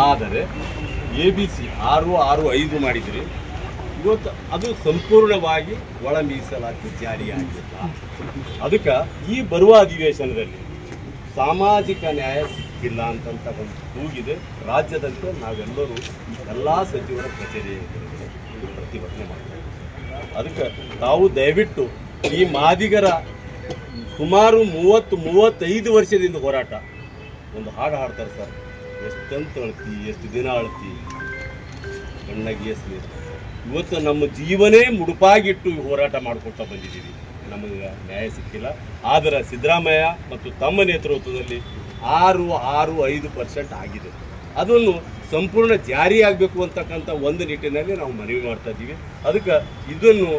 ಆದರೆ ABC 665 ಮಾಡಿದ್ರಿ. ಇವತ್ತು ಅದು ಸಂಪೂರ್ಣವಾಗಿ ಒಳ ಮೀಸಲಾತಿ ಜಾರಿಯಾಗಿಲ್ಲ. ಅದಕ್ಕೆ ಈ ಬರುವ ಅಧಿವೇಶನದಲ್ಲಿ ಸಾಮಾಜಿಕ ನ್ಯಾಯ ಸಿಕ್ಕಿಲ್ಲ ಅಂತಂತ ಒಂದು ಕೂಗಿದೆ. ರಾಜ್ಯದಂತೆ ನಾವೆಲ್ಲರೂ ಎಲ್ಲ ಸಚಿವರ ಕಚೇರಿ ಪ್ರತಿಭಟನೆ ಮಾಡ್ತೀವಿ. ಅದಕ್ಕೆ ತಾವು ದಯವಿಟ್ಟು ಈ ಮಾದಿಗರ ಸುಮಾರು 30-35 ವರ್ಷದಿಂದ ಹೋರಾಟ ಒಂದು ಹಾಡು ಹಾಡ್ತಾರೆ ಸರ್. ಎಷ್ಟಂತ ಅಳ್ತಿ, ಎಷ್ಟು ದಿನ ಅಳ್ತಿ, ಕಣ್ಣಾಗಿ ಎಸ್ಲಿ. ಇವತ್ತು ನಮ್ಮ ಜೀವನೇ ಮುಡುಪಾಗಿಟ್ಟು ಹೋರಾಟ ಮಾಡಿಕೊಳ್ತಾ ಬಂದಿದ್ದೀವಿ. ನಮಗೆ ನ್ಯಾಯ ಸಿಕ್ಕಿಲ್ಲ. ಆದರೆ ಸಿದ್ದರಾಮಯ್ಯ ಮತ್ತು ತಮ್ಮ ನೇತೃತ್ವದಲ್ಲಿ 6.5% ಆಗಿದೆ. ಅದನ್ನು ಸಂಪೂರ್ಣ ಜಾರಿಯಾಗಬೇಕು ಅಂತಕ್ಕಂಥ ಒಂದು ನಿಟ್ಟಿನಲ್ಲಿ ನಾವು ಮನವಿ ಮಾಡ್ತಾ ಇದ್ದೀವಿ. ಅದಕ್ಕೆ ಇದನ್ನು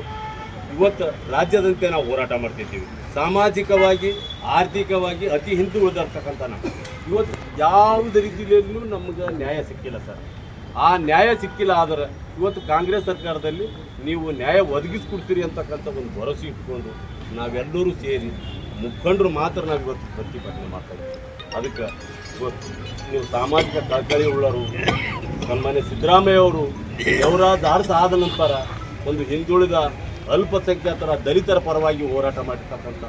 ಇವತ್ತು ರಾಜ್ಯದಂತೆ ನಾವು ಹೋರಾಟ ಮಾಡ್ತಿದ್ದೀವಿ. ಸಾಮಾಜಿಕವಾಗಿ, ಆರ್ಥಿಕವಾಗಿ ಅತಿ ಹಿಂದುಳಿದಿರ್ತಕ್ಕಂಥ ನಾವು ಇವತ್ತು ಯಾವುದೇ ರೀತಿಯಲ್ಲೂ ನಮಗೆ ನ್ಯಾಯ ಸಿಕ್ಕಿಲ್ಲ ಸರ್. ಆ ನ್ಯಾಯ ಸಿಕ್ಕಿಲ್ಲ. ಆದರೆ ಇವತ್ತು ಕಾಂಗ್ರೆಸ್ ಸರ್ಕಾರದಲ್ಲಿ ನೀವು ನ್ಯಾಯ ಒದಗಿಸ್ಕೊಡ್ತೀರಿ ಅಂತಕ್ಕಂಥ ಒಂದು ಭರವಸೆ ಇಟ್ಕೊಂಡು ನಾವೆಲ್ಲರೂ ಸೇರಿ ಮುಖಂಡರು ಮಾತ್ರ ನಾವು ಇವತ್ತು ಪ್ರತಿಭಟನೆ ಮಾಡ್ತಾಯಿದ್ದೀವಿ. ಅದಕ್ಕೆ ಇವತ್ತು ನೀವು ಸಾಮಾಜಿಕ ಕಳಕಳಿ ಉಳ್ಳವರು ಸನ್ಮಾನ್ಯ ಸಿದ್ದರಾಮಯ್ಯ ಅವರು ದೇವರಾಜ ಆದ ನಂತರ ಒಂದು ಹಿಂದುಳಿದ ಅಲ್ಪಸಂಖ್ಯಾತರ ದಲಿತರ ಪರವಾಗಿ ಹೋರಾಟ ಮಾಡಿರ್ತಕ್ಕಂಥ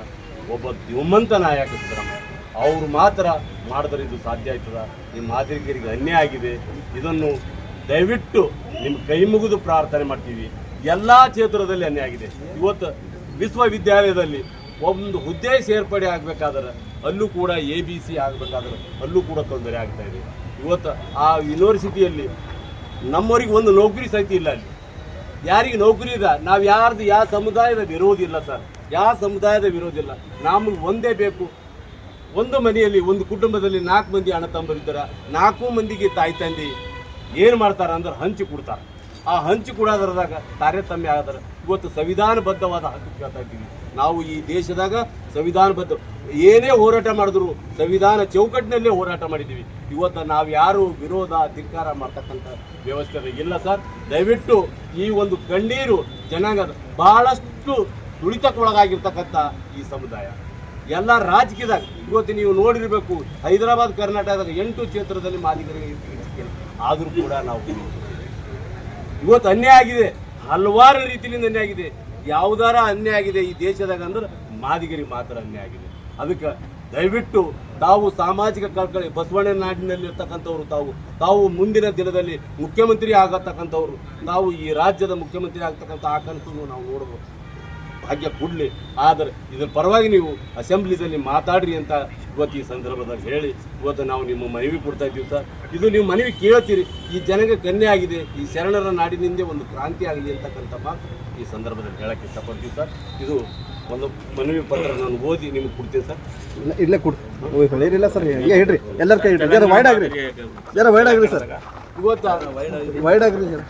ಒಬ್ಬ ಧೀಮಂತ ನಾಯಕ ಸಿದ್ದರಾಮಯ್ಯ ಅವರು ಮಾತ್ರ ಮಾಡಿದ್ರೆ ಇದು ಸಾಧ್ಯ ಆಯ್ತದ. ನಿಮ್ಮ ಮಾದಿಗರಿಗೆ ಅನ್ಯಾಯ ಆಗಿದೆ. ಇದನ್ನು ದಯವಿಟ್ಟು ನಿಮ್ಮ ಕೈ ಮುಗಿದು ಪ್ರಾರ್ಥನೆ ಮಾಡ್ತೀವಿ. ಎಲ್ಲ ಕ್ಷೇತ್ರದಲ್ಲಿ ಅನ್ಯಾಯ ಆಗಿದೆ. ಇವತ್ತು ವಿಶ್ವವಿದ್ಯಾಲಯದಲ್ಲಿ ಒಂದು ಹುದ್ದೆ ಸೇರ್ಪಡೆ ಆಗಬೇಕಾದ್ರೆ ಅಲ್ಲೂ ಕೂಡ ABC ಆಗಬೇಕಾದ್ರೆ ಅಲ್ಲೂ ಕೂಡ ತೊಂದರೆ ಆಗ್ತಾ ಇದೆ. ಇವತ್ತು ಆ ಯೂನಿವರ್ಸಿಟಿಯಲ್ಲಿ ನಮ್ಮವರಿಗೆ ಒಂದು ನೌಕರಿ ಸಹಿತ ಇಲ್ಲ. ಅಲ್ಲಿ ಯಾರಿಗೆ ನೌಕರಿ ಇದೆ, ನಾವು ಯಾವ ಸಮುದಾಯದ ವಿರೋಧ ಇಲ್ಲ ಸರ್. ಯಾವ ಸಮುದಾಯದ ವಿರೋಧ ಇಲ್ಲ. ನಮಗೆ ಒಂದೇ ಬೇಕು. ಒಂದು ಮನೆಯಲ್ಲಿ, ಒಂದು ಕುಟುಂಬದಲ್ಲಿ 4 ಮಂದಿ ಅಣ್ಣ ತಮ್ಮರಿದ್ದಾರೆ. 4 ಮಂದಿಗೆ ತಾಯಿ ತಂದೆ ಏನು ಮಾಡ್ತಾರೆ ಅಂದ್ರೆ ಹಂಚಿ ಕೊಡ್ತಾರೆ. ಆ ಹಂಚಿ ಕೊಡೋದ್ರದಾಗ ತಾರತಮ್ಯ ಆದ್ರೆ ಇವತ್ತು ಸಂವಿಧಾನಬದ್ಧವಾದ ಹಕ್ಕು ಕೇಳ್ತಾ ಇದ್ದೀವಿ ನಾವು. ಈ ದೇಶದಾಗ ಸಂವಿಧಾನಬದ್ಧ ಏನೇ ಹೋರಾಟ ಮಾಡಿದ್ರು ಸಂವಿಧಾನ ಚೌಕಟ್ಟಿನಲ್ಲೇ ಹೋರಾಟ ಮಾಡಿದ್ದೀವಿ. ಇವತ್ತು ನಾವು ಯಾರು ವಿರೋಧ ಧಿಕ್ಕಾರ ಮಾಡ್ತಕ್ಕಂಥ ವ್ಯವಸ್ಥೆ ಇಲ್ಲ ಸರ್. ದಯವಿಟ್ಟು ಈ ಒಂದು ಕಣ್ಣೀರು ಜನಾಂಗದ ಬಹಳಷ್ಟು ತುಳಿತಕ್ಕೊಳಗಾಗಿರ್ತಕ್ಕಂಥ ಈ ಸಮುದಾಯ ಎಲ್ಲ ರಾಜಕೀಯದಾಗ ಇವತ್ತು ನೀವು ನೋಡಿರಬೇಕು. ಹೈದರಾಬಾದ್ ಕರ್ನಾಟಕದಾಗ 8 ಕ್ಷೇತ್ರದಲ್ಲಿ ಮಾದಿಗರಿಗೆ ಸಿಕ್ಕಿಲ್ಲ. ಆದರೂ ಕೂಡ ನಾವು ಇವತ್ತು ಅನ್ಯಾಯ ಆಗಿದೆ. ಹಲವಾರು ರೀತಿಯಿಂದ ಅನ್ಯಾಯ ಆಗಿದೆ. ಯಾವುದಾರ ಅನ್ಯಾಯ ಆಗಿದೆ ಈ ದೇಶದಾಗ ಅಂದ್ರೆ ಮಾದಿಗರಿಗೆ ಮಾತ್ರ ಅನ್ಯಾಯ ಆಗಿದೆ. ಅದಕ್ಕೆ ದಯವಿಟ್ಟು ತಾವು ಸಾಮಾಜಿಕ ಕಳಕಳಿ ಬಸವಣ್ಣ ನಾಡಿನಲ್ಲಿರ್ತಕ್ಕಂಥವ್ರು ತಾವು ಮುಂದಿನ ದಿನದಲ್ಲಿ ಮುಖ್ಯಮಂತ್ರಿ ಆಗತಕ್ಕಂಥವ್ರು, ತಾವು ಈ ರಾಜ್ಯದ ಮುಖ್ಯಮಂತ್ರಿ ಆಗ್ತಕ್ಕಂಥ ಆ ಕನಸನ್ನು ನಾವು ನೋಡ್ಬೋದು. ಭಾಗ್ಯ ಕೊಡಲಿ. ಆದರೆ ಇದರ ಪರವಾಗಿ ನೀವು ಅಸೆಂಬ್ಲಿದಲ್ಲಿ ಮಾತಾಡ್ರಿ ಅಂತ ಇವತ್ತು ಈ ಸಂದರ್ಭದಲ್ಲಿ ಹೇಳಿ ಇವತ್ತು ನಾವು ನಿಮ್ಮ ಮನವಿ ಕೊಡ್ತಾ ಇದ್ದೀವಿ ಸರ್. ಇದು ನೀವು ಮನವಿ ಕೇಳ್ತೀರಿ. ಈ ಜನಗೆ ಕನ್ಯೆ ಆಗಿದೆ. ಈ ಶರಣರ ನಾಡಿನಿಂದ ಒಂದು ಕ್ರಾಂತಿ ಆಗಲಿ ಅಂತಕ್ಕಂಥ ಮಾತು ಈ ಸಂದರ್ಭದಲ್ಲಿ ಹೇಳಕ್ಕೆ ಇಷ್ಟಪಡ್ತೀವಿ ಸರ್. ಇದು ಒಂದು ಮನವಿ ಪತ್ರ ನಾನು ಓದಿ ನಿಮಗೆ ಕೊಡ್ತೀನಿ ಸರ್. ಇಲ್ಲೇ ಕೊಡ್ತೀರಿಲ್ಲ ಸರ್. ಈಗ ಹೇಳ್ರಿ, ಎಲ್ಲರ ಕೈ ಇಡ್ರಿ. ಜರ ವೈಡ್ ಆಗ್ರಿ, ಸರ್. ಇವತ್ತು ವೈಡ್ ಆಗ್ರಿ ಸರ್.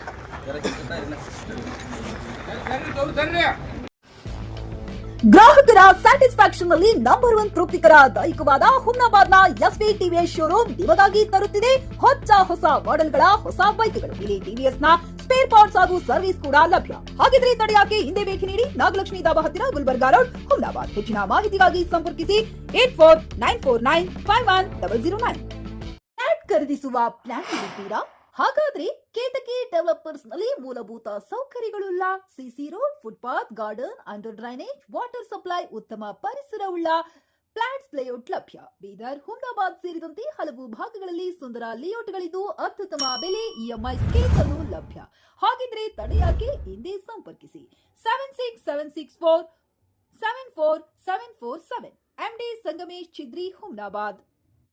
ಗ್ರಾಹಕರ ಸ್ಯಾಟಿಸ್ಫ್ಯಾಕ್ಷನ್ ನಲ್ಲಿ ನಂಬರ್ 1 ತೃಪ್ತಿಕರ ದೈಹಿಕವಾದ ಹುಮ್ನಾಬಾದ್ನ SV TVS ಶೋರೂಮ್ ನಿಮಗಾಗಿ ತರುತ್ತಿದೆ ಹೊಸ ಮಾಡೆಲ್ಗಳ ಹೊಸ ಬೈಕ್ಗಳು. ಇಲ್ಲಿ TVS ನ ಸ್ಪೇರ್ ಪಾರ್ಟ್ಸ್ ಹಾಗೂ ಸರ್ವಿಸ್ ಕೂಡ ಲಭ್ಯ. ಹಾಗಿದ್ರೆ ತಡೆಯಾಕೆ ಹಿಂದೆ ಭೇಟಿ ನೀಡಿ ನಾಗಲಕ್ಷ್ಮಿ ದಾಬಾ ಹತ್ತಿರ ಗುಲ್ಬರ್ಗಾ ರೋಡ್, ಹುಮ್ನಾಬಾದ್. ಹೆಚ್ಚಿನ ಮಾಹಿತಿಗಾಗಿ ಸಂಪರ್ಕಿಸಿ 8494951009. ಫ್ಲಾಟ್ ಖರೀದಿಸುವ ಪ್ಲಾನ್ ಇದ್ದೀರಾ? ಹಾಗಾದ್ರೆ ಕೇತಕಿ ಡೆವಲಪರ್ಸ್ ನಲ್ಲಿ ಮೂಲಭೂತ ಸೌಕರ್ಯಗಳುಳ್ಳ CC road, footpath, garden, under drainage, water supply, ಉತ್ತಮ ಪರಿಸರವುಳ್ಳ ಫ್ಲಾಟ್ಸ್ ಲೇಔಟ್ ಲಭ್ಯ. ಬೀದರ್, ಹುಮ್ನಾಬಾದ್ ಸೇರಿದಂತೆ ಹಲವು ಭಾಗಗಳಲ್ಲಿ ಸುಂದರ ಲೇಔಟ್ಗಳಿದ್ದು ಅತ್ಯುತ್ತಮ ಬೆಲೆ, EMI ಸ್ಕೀಮ್ಸ್ ಅನ್ನು ಲಭ್ಯ. ಹಾಗಿದ್ರೆ ತಡೆಯಾಕೆ ಹಿಂದೆ ಸಂಪರ್ಕಿಸಿ 7676474747. MD ಸಂಗಮೇಶ್ ಚಿದ್ರಿ, ಹುಮ್ನಾಬಾದ್.